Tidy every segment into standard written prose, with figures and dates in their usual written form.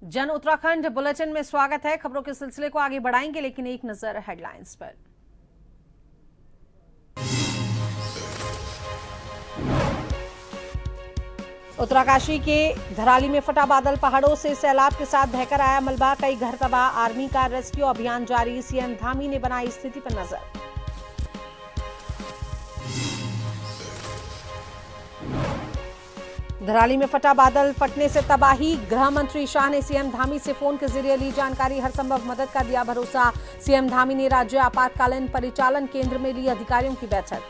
जन उत्तराखंड बुलेटिन में स्वागत है। खबरों के सिलसिले को आगे बढ़ाएंगे, लेकिन एक नजर हेडलाइंस पर। उत्तराकाशी के धराली में फटा बादल, पहाड़ों से सैलाब के साथ बहकर आया मलबा, कई घर तबाह, आर्मी का रेस्क्यू अभियान जारी। सीएम धामी ने बनाई स्थिति पर नजर। धराली में फटा बादल, फटने से तबाही, गृह मंत्री शाह ने सीएम धामी से फोन के जरिए ली जानकारी, हर संभव मदद का दिया भरोसा। सीएम धामी ने राज्य आपातकालीन परिचालन केंद्र में ली अधिकारियों की बैठक।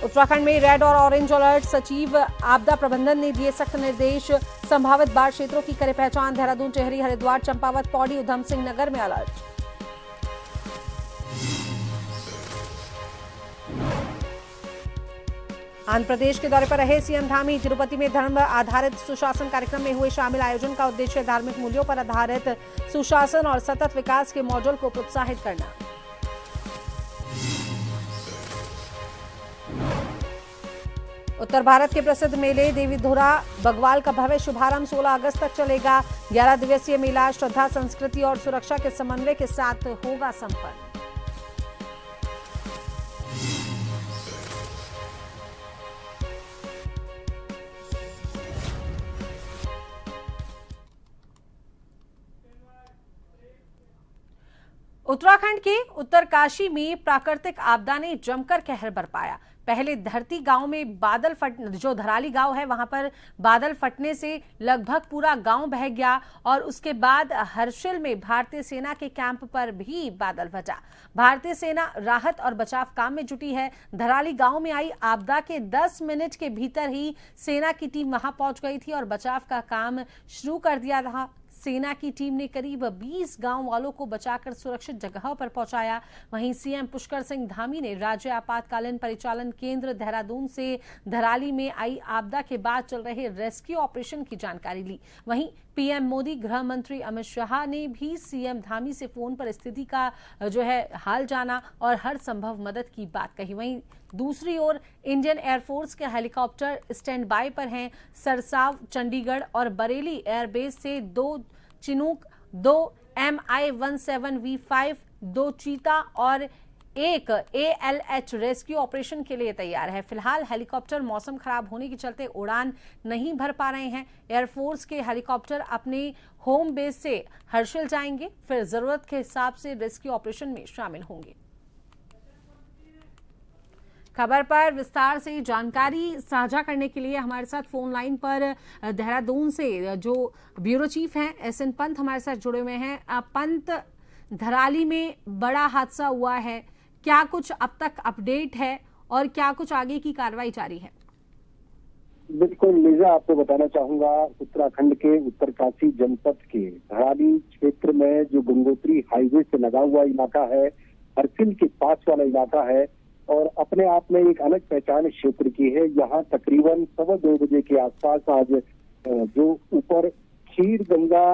उत्तराखंड में रेड और ऑरेंज अलर्ट, सचिव आपदा प्रबंधन ने दिए सख्त निर्देश, संभावित बाढ़ क्षेत्रों की करे पहचान। देहरादून, टिहरी, हरिद्वार, चंपावत, पौड़ी, उधम सिंह नगर में अलर्ट। आंध्र प्रदेश के दौरे पर रहे सीएम धामी, तिरुपति में धर्म आधारित सुशासन कार्यक्रम में हुए शामिल। आयोजन का उद्देश्य धार्मिक मूल्यों पर आधारित सुशासन और सतत विकास के मॉडल को प्रोत्साहित करना। उत्तर भारत के प्रसिद्ध मेले देवी धुरा बगवाल का भव्य शुभारंभ 16 अगस्त तक चलेगा। 11 दिवसीय मेला श्रद्धा, संस्कृति और सुरक्षा के समन्वय के साथ होगा संपन्न। उत्तराखंड के उत्तरकाशी में प्राकृतिक आपदा ने जमकर कहर बरपाया। पहले धरती गांव में बादल जो धराली गांव है वहां पर बादल फटने से लगभग पूरा गांव बह गया और उसके बाद हर्षिल में भारतीय सेना के कैंप पर भी बादल फटा। भारतीय सेना राहत और बचाव काम में जुटी है। धराली गांव में आई आपदा के 10 मिनट के भीतर ही सेना की टीम वहां पहुंच गई थी और बचाव का काम शुरू कर दिया था। सेना की टीम ने करीब 20 गांव वालों को बचाकर सुरक्षित जगह पर पहुंचाया। वहीं सीएम पुष्कर सिंह धामी ने राज्य आपातकालीन परिचालन केंद्र देहरादून से धराली में आई आपदा के बाद चल रहे रेस्क्यू ऑपरेशन की जानकारी ली। वहीं पीएम मोदी, गृह मंत्री अमित शाह ने भी सीएम धामी से फोन पर स्थिति का हाल जाना और हर संभव मदद की बात कही। वहीं दूसरी ओर इंडियन एयरफोर्स के हेलीकॉप्टर स्टैंड बाय पर हैं। सरसाव, चंडीगढ़ और बरेली एयरबेस से 2 चिनूक, 2 MI-17V5, 2 चीता और 1 ALH रेस्क्यू ऑपरेशन के लिए तैयार है। फिलहाल हेलीकॉप्टर मौसम खराब होने के चलते उड़ान नहीं भर पा रहे हैं। एयरफोर्स के हेलीकॉप्टर अपने होम बेस से हर्षिल जाएंगे, फिर जरूरत के हिसाब से रेस्क्यू ऑपरेशन में शामिल होंगे। खबर पर विस्तार से जानकारी साझा करने के लिए हमारे साथ फोन लाइन पर देहरादून से जो ब्यूरो चीफ हैं SN पंत हमारे साथ जुड़े हुए हैं। पंत, धराली में बड़ा हादसा हुआ है, क्या कुछ अब तक अपडेट है और क्या कुछ आगे की कार्रवाई जारी है? बिल्कुल लीजा, आपको बताना चाहूंगा उत्तराखंड के उत्तरकाशी जनपद के धराली क्षेत्र में जो गंगोत्री हाईवे से लगा हुआ इलाका है, हरसिल के पास वाला इलाका है और अपने आप में एक अलग पहचान क्षेत्र की है। यहाँ तकरीबन 2:15 बजे के आसपास आज जो ऊपर खीर गंगा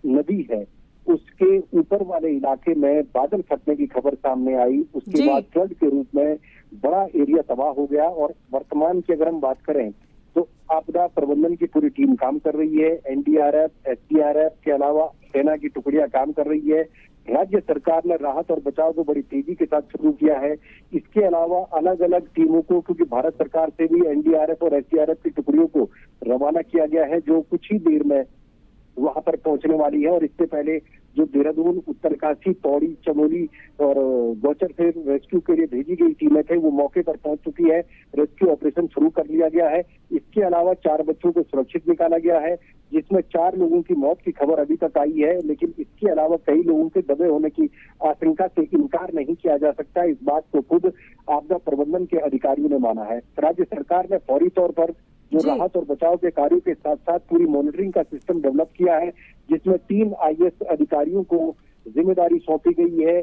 नदी है उसके ऊपर वाले इलाके में बादल फटने की खबर सामने आई। उसके बाद फ्लड के रूप में बड़ा एरिया तबाह हो गया और वर्तमान की अगर हम बात करें तो आपदा प्रबंधन की पूरी टीम काम कर रही है। NDRF, SDRF के अलावा सेना की टुकड़ियां काम कर रही है। राज्य सरकार ने राहत और बचाव को बड़ी तेजी के साथ शुरू किया है। इसके अलावा अलग अलग टीमों को, क्योंकि भारत सरकार से भी NDRF और SDRF की टुकड़ियों को रवाना किया गया है जो कुछ ही देर में वहां पर पहुंचने वाली है। और इससे पहले जो देहरादून, उत्तरकाशी, पौड़ी, चमोली और गौचर से रेस्क्यू के लिए भेजी गई टीमें थे वो मौके पर पहुंच चुकी है। रेस्क्यू ऑपरेशन शुरू कर लिया गया है। इसके अलावा 4 बच्चों को सुरक्षित निकाला गया है, जिसमें 4 लोगों की मौत की खबर अभी तक आई है, लेकिन इसके अलावा कई लोगों के दबे होने की आशंका से इनकार नहीं किया जा सकता। इस बात को खुद आपदा प्रबंधन के अधिकारियों ने माना है। राज्य सरकार ने फौरी तौर पर जो राहत और बचाव के कार्यों के साथ साथ पूरी मॉनिटरिंग का सिस्टम डेवलप किया है, जिसमें 3 IAS अधिकारियों को जिम्मेदारी सौंपी गई है।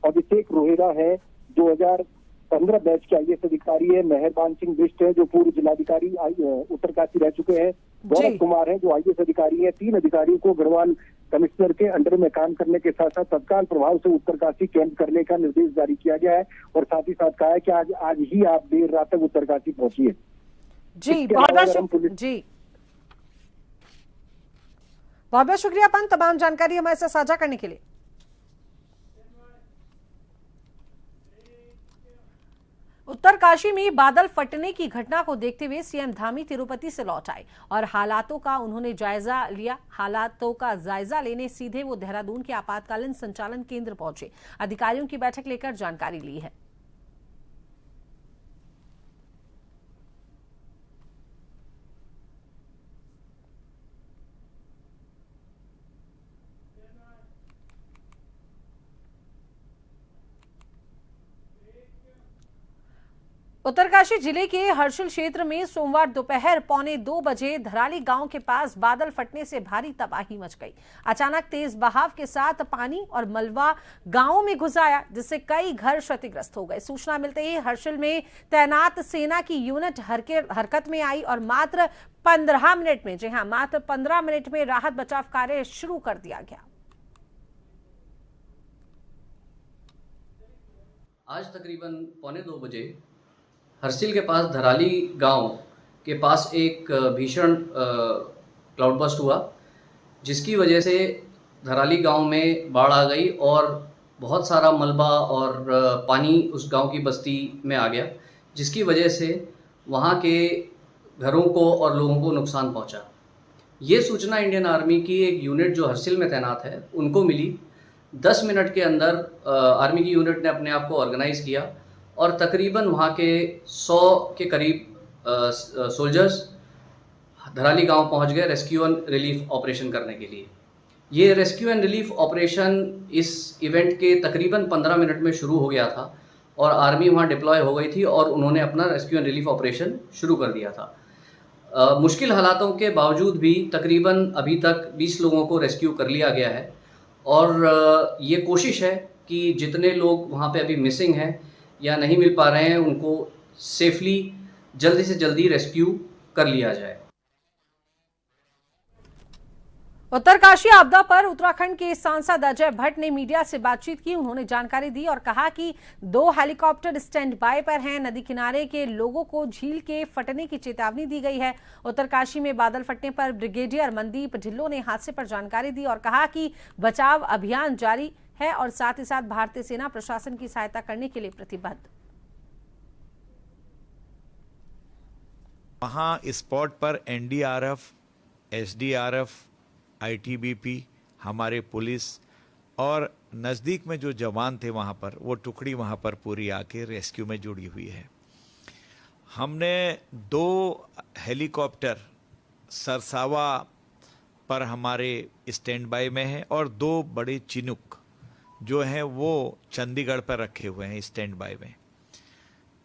अभिषेक रोहेरा है, 2015 बैच के IAS अधिकारी है। मेहरबान सिंह बिष्ट है जो पूर्व जिलाधिकारी उत्तरकाशी रह चुके हैं। गौरव कुमार है जो IAS अधिकारी है। 3 अधिकारियों को गढ़वाल कमिश्नर के अंडर में काम करने के साथ साथ तत्काल प्रभाव से उत्तरकाशी कैंप करने का निर्देश जारी किया गया है और साथ ही साथ कहा है कि आज ही आप देर रात तक उत्तरकाशी पहुंचिए। जी इसके बहुत अलावा बहुत अगर हम पुलिस जी बहुत बहुत शुक्रिया अपन तमाम जानकारी हमारे साथ साझा करने के लिए। उत्तरकाशी में बादल फटने की घटना को देखते हुए सीएम धामी तिरुपति से लौट आए और हालातों का उन्होंने जायजा लिया। हालातों का जायजा लेने सीधे वो देहरादून के आपातकालीन संचालन केंद्र पहुंचे, अधिकारियों की बैठक लेकर जानकारी ली है। उत्तरकाशी जिले के हर्षिल क्षेत्र में सोमवार दोपहर 1:45 बजे धराली गांव के पास बादल फटने से भारी तबाही मच गई। अचानक तेज बहाव के साथ पानी और मलबा गांव में घुस आया, जिससे कई घर क्षतिग्रस्त हो गए। सूचना मिलते ही हर्षिल में तैनात सेना की यूनिट हरकत में आई और मात्र 15 मिनट में, जी हां, मात्र 15 मिनट में राहत बचाव कार्य शुरू कर दिया गया। आज तकरीबन 1:45 बजे हर्षिल के पास धराली गांव के पास एक भीषण क्लाउड बस्ट हुआ, जिसकी वजह से धराली गांव में बाढ़ आ गई और बहुत सारा मलबा और पानी उस गांव की बस्ती में आ गया, जिसकी वजह से वहां के घरों को और लोगों को नुकसान पहुंचा। ये सूचना इंडियन आर्मी की एक यूनिट जो हर्षिल में तैनात है उनको मिली। 10 मिनट के अंदर आर्मी की यूनिट ने अपने आप को ऑर्गेनाइज किया और तकरीबन वहाँ के 100 के करीब सोल्जर्स धराली गांव पहुँच गए रेस्क्यू एंड रिलीफ ऑपरेशन करने के लिए। ये रेस्क्यू एंड रिलीफ ऑपरेशन इस इवेंट के तकरीबन 15 मिनट में शुरू हो गया था और आर्मी वहाँ डिप्लॉय हो गई थी और उन्होंने अपना रेस्क्यू एंड रिलीफ ऑपरेशन शुरू कर दिया था। मुश्किल हालातों के बावजूद भी तकरीबन अभी तक 20 लोगों को रेस्क्यू कर लिया गया है और ये कोशिश है कि जितने लोग वहाँ पे अभी मिसिंग हैं या नहीं मिल पा रहे हैं उनको सेफली जल्दी से जल्दी रेस्क्यू कर लिया जाए। उत्तरकाशी आपदा पर उत्तराखंड के सांसद अजय भट्ट ने मीडिया से बातचीत की। उन्होंने जानकारी दी और कहा कि 2 हेलीकॉप्टर स्टैंड बाय पर हैं। नदी किनारे के लोगों को झील के फटने की चेतावनी दी गई है। उत्तरकाशी में बादल फटने पर ब्रिगेडियर मनदीप ढिल्लों ने हादसे पर जानकारी दी और कहा कि बचाव अभियान जारी है और साथ ही साथ भारतीय सेना प्रशासन की सहायता करने के लिए प्रतिबद्ध। वहां स्पॉट पर एनडीआरएफ, एसडीआरएफ, आईटीबीपी, हमारे पुलिस और नज़दीक में जो जवान थे वहाँ पर, वो टुकड़ी वहाँ पर पूरी आके रेस्क्यू में जुड़ी हुई है। हमने 2 हेलीकॉप्टर सरसावा पर हमारे स्टैंड बाय में है और 2 बड़े चिनुक जो हैं वो चंडीगढ़ पर रखे हुए हैं स्टैंड बाय में।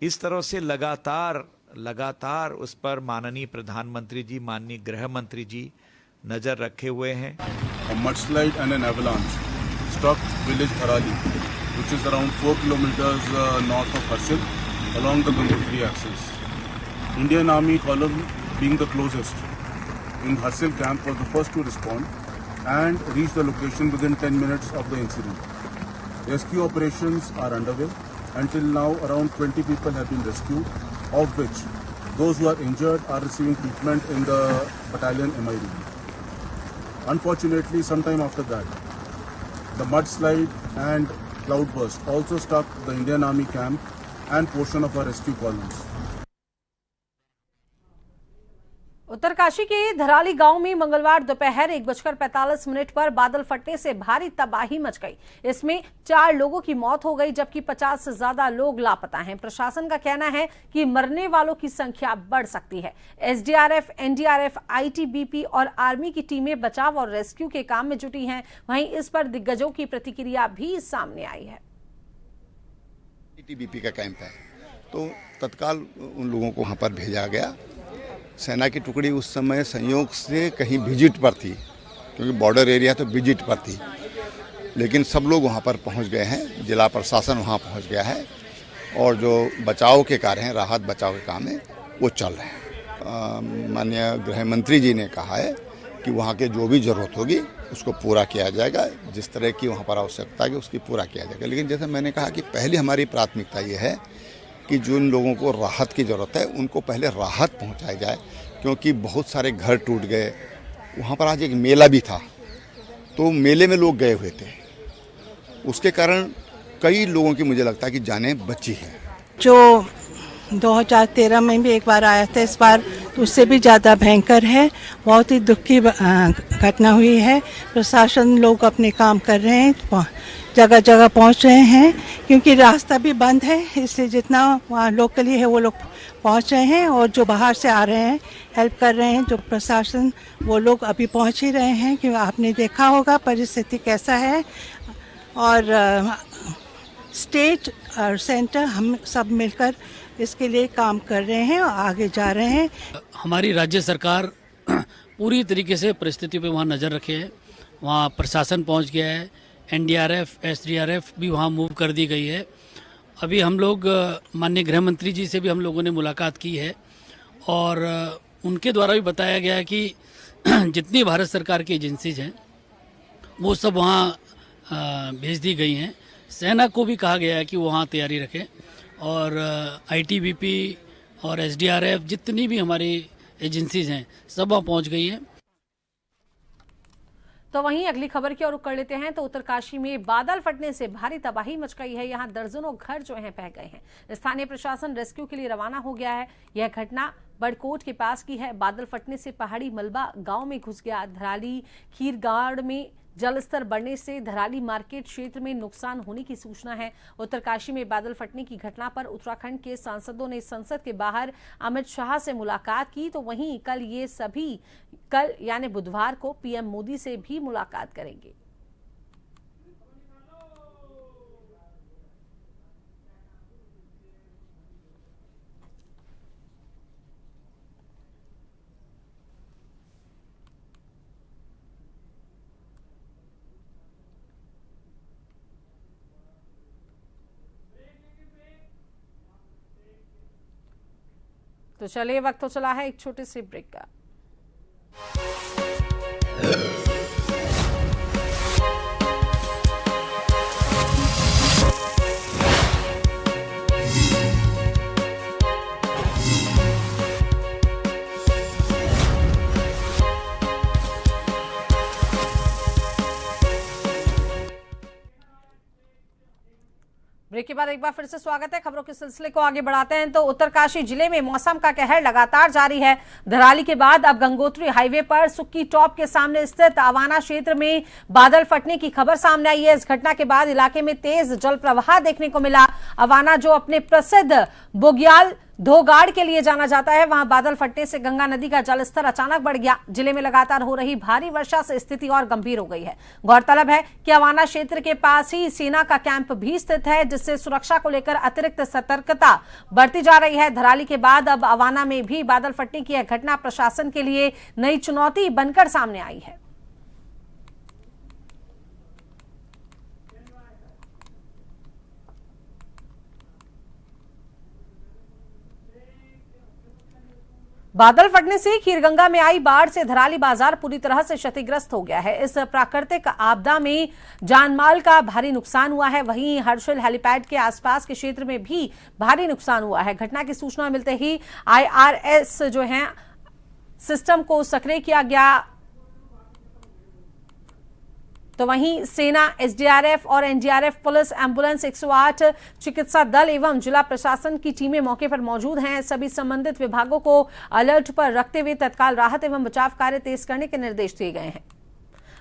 इस तरह से लगातार उस पर माननीय प्रधानमंत्री जी, माननीय गृह मंत्री जी नजर रखे हुए हैं। A mudslide and an avalanche struck village Dharali, which is around 4 kilometers north of Harsil, along the Gangotri axis. Indian Army column, being the closest in Harsil camp, was the first to respond and reach the location within 10 minutes of the incident. Rescue operations are underway. Until now, around 20 people have been rescued, of which those who are injured are receiving treatment in the battalion MID. Unfortunately, sometime after that, the mudslide and cloudburst also struck the Indian Army camp and portion of our rescue columns. Uttarkashi के धराली गांव में मंगलवार दोपहर 1:45 पर बादल फटने से भारी तबाही मच गई। इसमें 4 लोगों की मौत हो गई, जबकि 50 से ज्यादा लोग लापता हैं। प्रशासन का कहना है कि मरने वालों की संख्या बढ़ सकती है। एसडीआरएफ, एनडीआरएफ, आईटीबीपी और आर्मी की टीमें बचाव और रेस्क्यू के काम में जुटी हैं। वहीं इस पर दिग्गजों की प्रतिक्रिया भी सामने आई है। आईटीबीपी का कैंप है, तो तत्काल उन लोगों को वहां पर भेजा गया। सेना की टुकड़ी उस समय संयोग से कहीं विजिट पर थी, क्योंकि बॉर्डर एरिया तो विजिट पर थी, लेकिन सब लोग वहां पर पहुंच गए हैं। जिला प्रशासन वहां पहुंच गया है और जो बचाव के कार्य हैं, राहत बचाव के काम है, वो चल रहे हैं। माननीय गृह मंत्री जी ने कहा है कि वहाँ के जो भी ज़रूरत होगी उसको पूरा किया जाएगा, जिस तरह की वहाँ पर आवश्यकता है उसकी पूरा किया जाएगा। लेकिन जैसे मैंने कहा कि पहली हमारी प्राथमिकता ये है कि जिन लोगों को राहत की ज़रूरत है उनको पहले राहत पहुंचाई जाए, क्योंकि बहुत सारे घर टूट गए। वहाँ पर आज एक मेला भी था, तो मेले में लोग गए हुए थे, उसके कारण कई लोगों की मुझे लगता है कि जानें बची हैं। जो 2013 में भी एक बार आया था, इस बार तो उससे भी ज़्यादा भयंकर है। बहुत ही दुख की घटना हुई है। प्रशासन लोग अपने काम कर रहे हैं, जगह जगह पहुंच रहे हैं, क्योंकि रास्ता भी बंद है, इसलिए जितना वहाँ लोकली है वो लोग पहुंच रहे हैं, और जो बाहर से आ रहे हैं हेल्प कर रहे हैं जो प्रशासन, वो लोग अभी पहुंच ही रहे हैं। कि आपने देखा होगा परिस्थिति कैसा है, और स्टेट और सेंटर हम सब मिलकर इसके लिए काम कर रहे हैं और आगे जा रहे हैं। हमारी राज्य सरकार पूरी तरीके से परिस्थिति पे वहाँ नज़र रखे है। वहाँ प्रशासन पहुँच गया है, एनडीआरएफ एसडीआरएफ भी वहाँ मूव कर दी गई है। अभी हम लोग माननीय गृह मंत्री जी से भी हम लोगों ने मुलाकात की है, और उनके द्वारा भी बताया गया है कि जितनी भारत सरकार की एजेंसीज हैं वो सब वहाँ भेज दी गई हैं। सेना को भी कहा गया है कि वहाँ तैयारी रखें, और आईटीबीपी और एसडीआरएफ जितनी भी हमारी एजेंसीज हैं सब वहाँ पहुँच गई हैं। तो वहीं अगली खबर की ओर रुख कर लेते हैं। तो उत्तरकाशी में बादल फटने से भारी तबाही मच गई है। यहां दर्जनों घर जो हैं बह गए हैं। स्थानीय प्रशासन रेस्क्यू के लिए रवाना हो गया है। यह घटना बड़कोट के पास की है। बादल फटने से पहाड़ी मलबा गांव में घुस गया। धराली खीरगाड़ में जलस्तर बढ़ने से धराली मार्केट क्षेत्र में नुकसान होने की सूचना है। उत्तरकाशी में बादल फटने की घटना पर उत्तराखंड के सांसदों ने संसद के बाहर अमित शाह से मुलाकात की। तो वहीं कल यानी बुधवार को पीएम मोदी से भी मुलाकात करेंगे। तो चलिए, वक्त तो चला है एक छोटे से ब्रेक का। ब्रेक के बाद एक बार फिर से स्वागत है। खबरों के सिलसिले को आगे बढ़ाते हैं। तो उत्तरकाशी जिले में मौसम का कहर लगातार जारी है। धराली के बाद अब गंगोत्री हाईवे पर सुक्की टॉप के सामने स्थित अवाना क्षेत्र में बादल फटने की खबर सामने आई है। इस घटना के बाद इलाके में तेज जल प्रवाह देखने को मिला। अवाना जो अपने प्रसिद्ध बुग्याल धोगाड़ के लिए जाना जाता है, वहां बादल फटने से गंगा नदी का जलस्तर अचानक बढ़ गया। जिले में लगातार हो रही भारी वर्षा से स्थिति और गंभीर हो गई है। गौरतलब है कि अवाना क्षेत्र के पास ही सेना का कैंप भी स्थित है, जिससे सुरक्षा को लेकर अतिरिक्त सतर्कता बरती जा रही है। धराली के बाद अब अवाना में भी बादल फटने की यह घटना प्रशासन के लिए नई चुनौती बनकर सामने आई है। बादल फटने से खीरगंगा में आई बाढ़ से धराली बाजार पूरी तरह से क्षतिग्रस्त हो गया है। इस प्राकृतिक आपदा में जानमाल का भारी नुकसान हुआ है। वहीं हर्षिल हेलीपैड के आसपास के क्षेत्र में भी भारी नुकसान हुआ है। घटना की सूचना मिलते ही आईआरएस जो है सिस्टम को सक्रिय किया गया। तो वहीं सेना, एसडीआरएफ और एनडीआरएफ, पुलिस, एम्बुलेंस, 108 चिकित्सा दल एवं जिला प्रशासन की टीमें मौके पर मौजूद हैं। सभी संबंधित विभागों को अलर्ट पर रखते हुए तत्काल राहत एवं बचाव कार्य तेज करने के निर्देश दिए गए हैं।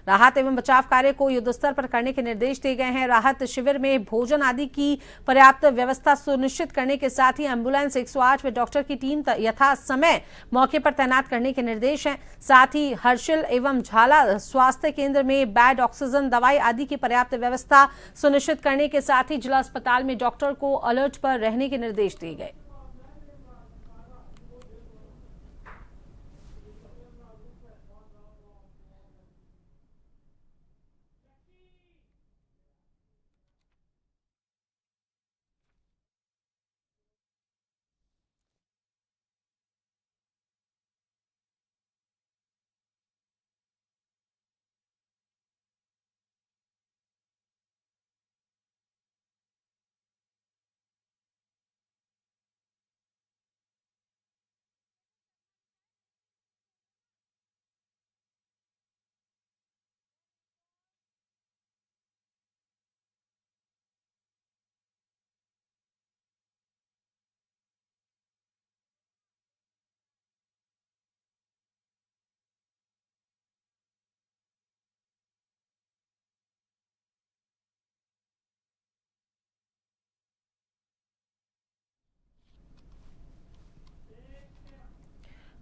राहत एवं बचाव कार्य को युद्धस्तर पर करने के निर्देश दिए गए हैं। राहत शिविर में भोजन आदि की पर्याप्त व्यवस्था सुनिश्चित करने के साथ ही एम्बुलेंस, 108 व डॉक्टर की टीम यथा समय मौके पर तैनात करने के निर्देश हैं। साथ ही हर्षिल एवं झाला स्वास्थ्य केंद्र में बेड, ऑक्सीजन, दवाई आदि की पर्याप्त व्यवस्था सुनिश्चित करने के साथ ही जिला अस्पताल में डॉक्टर को अलर्ट पर रहने के निर्देश दिए गए।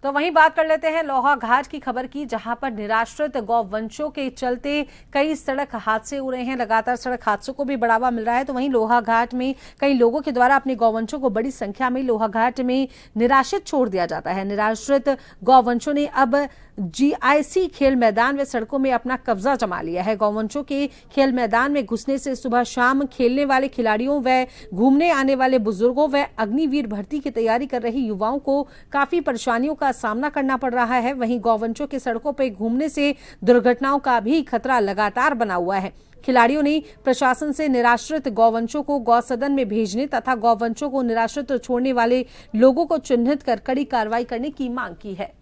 तो वहीं बात कर लेते हैं लोहा घाट की खबर की, जहां पर निराश्रित गौवंशों के चलते कई सड़क हादसे हो रहे हैं। लगातार सड़क हादसों को भी बढ़ावा मिल रहा है। तो वहीं लोहा घाट में कई लोगों के द्वारा अपने गौवंशों को बड़ी संख्या में लोहा घाट में निराश्रित छोड़ दिया जाता है। निराश्रित गौवंशों ने अब GIC खेल मैदान व सड़कों में अपना कब्जा जमा लिया है। गौवंशों के खेल मैदान में घुसने से सुबह शाम खेलने वाले खिलाड़ियों व घूमने आने वाले बुजुर्गों व अग्निवीर भर्ती की तैयारी कर रही युवाओं को काफी परेशानियों का सामना करना पड़ रहा है। वहीं गौवंशों के सड़कों पर घूमने से दुर्घटनाओं का भी खतरा लगातार बना हुआ है। खिलाड़ियों ने प्रशासन से निराश्रित गौवंशों को गौसदन में भेजने तथा गौवंशों को निराश्रित छोड़ने वाले लोगों को चिन्हित कर कड़ी कार्रवाई करने की मांग की है।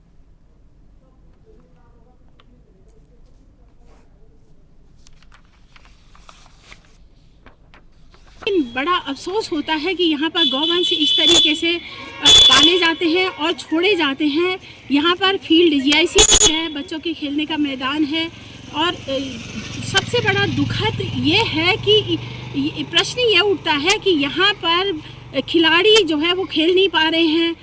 बड़ा अफसोस होता है कि यहाँ पर गौवंश इस तरीके से पाले जाते हैं और छोड़े जाते हैं। यहाँ पर फील्ड GIC है, बच्चों के खेलने का मैदान है और सबसे बड़ा दुखद ये है कि प्रश्न ये उठता है कि यहाँ पर खिलाड़ी जो है वो खेल नहीं पा रहे हैं।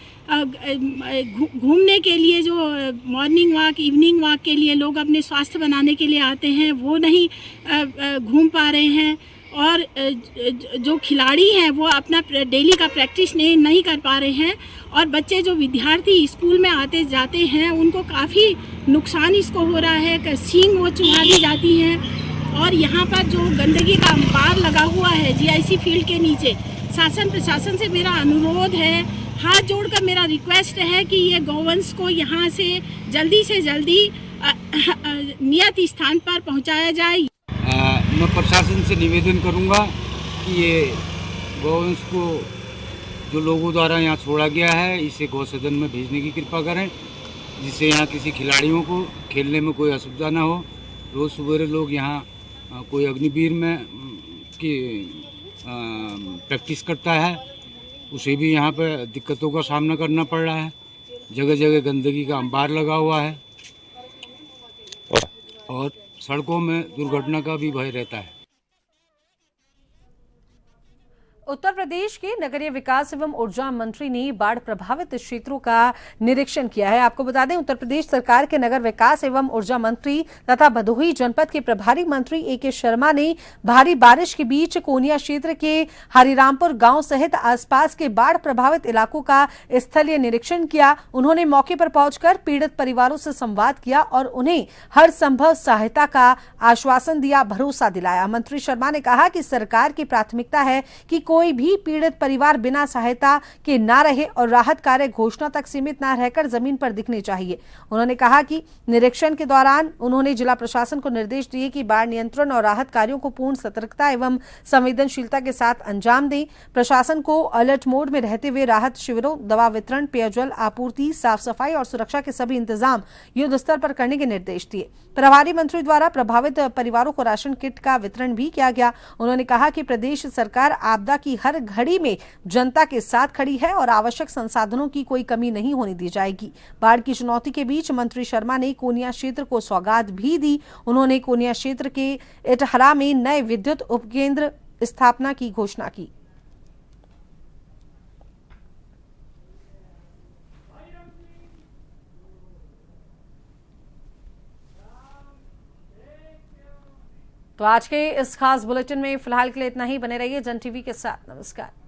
घूमने के लिए जो मॉर्निंग वॉक, इवनिंग वॉक के लिए लोग अपने स्वास्थ्य बनाने के लिए आते हैं वो नहीं घूम पा रहे हैं और जो खिलाड़ी हैं वो अपना डेली का प्रैक्टिस नहीं कर पा रहे हैं और बच्चे जो विद्यार्थी स्कूल में आते जाते हैं उनको काफ़ी नुकसान इसको हो रहा है। सींग वो चुहा दी जाती हैं और यहाँ पर जो गंदगी का अंबार लगा हुआ है GIC फील्ड के नीचे, शासन प्रशासन से मेरा अनुरोध है, हाथ जोड़कर मेरा रिक्वेस्ट है कि ये गौवंश को यहाँ से जल्दी नियत स्थान पर पहुँचाया जाए। मैं प्रशासन से निवेदन करूंगा कि ये गौवंश को जो लोगों द्वारा यहाँ छोड़ा गया है इसे गौसदन में भेजने की कृपा करें, जिससे यहाँ किसी खिलाड़ियों को खेलने में कोई असुविधा ना हो। रोज़ सुबह लोग यहाँ कोई अग्निवीर में की प्रैक्टिस करता है, उसे भी यहाँ पर दिक्कतों का सामना करना पड़ रहा है। जगह जगह गंदगी का अंबार लगा हुआ है और सड़कों में दुर्घटना का भी भय रहता है। उत्तर प्रदेश के नगरीय विकास एवं ऊर्जा मंत्री ने बाढ़ प्रभावित क्षेत्रों का निरीक्षण किया है। आपको बता दें, उत्तर प्रदेश सरकार के नगर विकास एवं ऊर्जा मंत्री तथा भदोही जनपद के प्रभारी मंत्री AK शर्मा ने भारी बारिश के बीच कोनिया क्षेत्र के हरिरामपुर गांव सहित आसपास के बाढ़ प्रभावित इलाकों का स्थलीय निरीक्षण किया। उन्होंने मौके पर पहुंचकर पीड़ित परिवारों से संवाद किया और उन्हें हर संभव सहायता का आश्वासन दिया, भरोसा दिलाया। मंत्री शर्मा ने कहा कि सरकार की प्राथमिकता है कि कोई भी पीड़ित परिवार बिना सहायता के ना रहे और राहत कार्य घोषणा तक सीमित ना रहकर जमीन पर दिखने चाहिए। उन्होंने कहा कि निरीक्षण के दौरान उन्होंने जिला प्रशासन को निर्देश दिए कि बाढ़ नियंत्रण और राहत कार्यों को पूर्ण सतर्कता एवं संवेदनशीलता के साथ अंजाम दें। प्रशासन को अलर्ट मोड में रहते हुए राहत शिविरों, दवा वितरण, पेयजल आपूर्ति, साफ सफाई और सुरक्षा के सभी इंतजाम युद्ध स्तर पर करने के निर्देश दिए। प्रभारी मंत्री द्वारा प्रभावित परिवारों को राशन किट का वितरण भी किया गया। उन्होंने कहा कि प्रदेश सरकार आपदा की हर घड़ी में जनता के साथ खड़ी है और आवश्यक संसाधनों की कोई कमी नहीं होने दी जाएगी। बाढ़ की चुनौती के बीच मंत्री शर्मा ने कोनिया क्षेत्र को सौगात भी दी। उन्होंने कोनिया क्षेत्र के इटहरा में नए विद्युत उपकेंद्र स्थापना की घोषणा की। तो आज के इस खास बुलेटिन में फिलहाल के लिए इतना ही। बने रहिए जन टीवी के साथ। नमस्कार।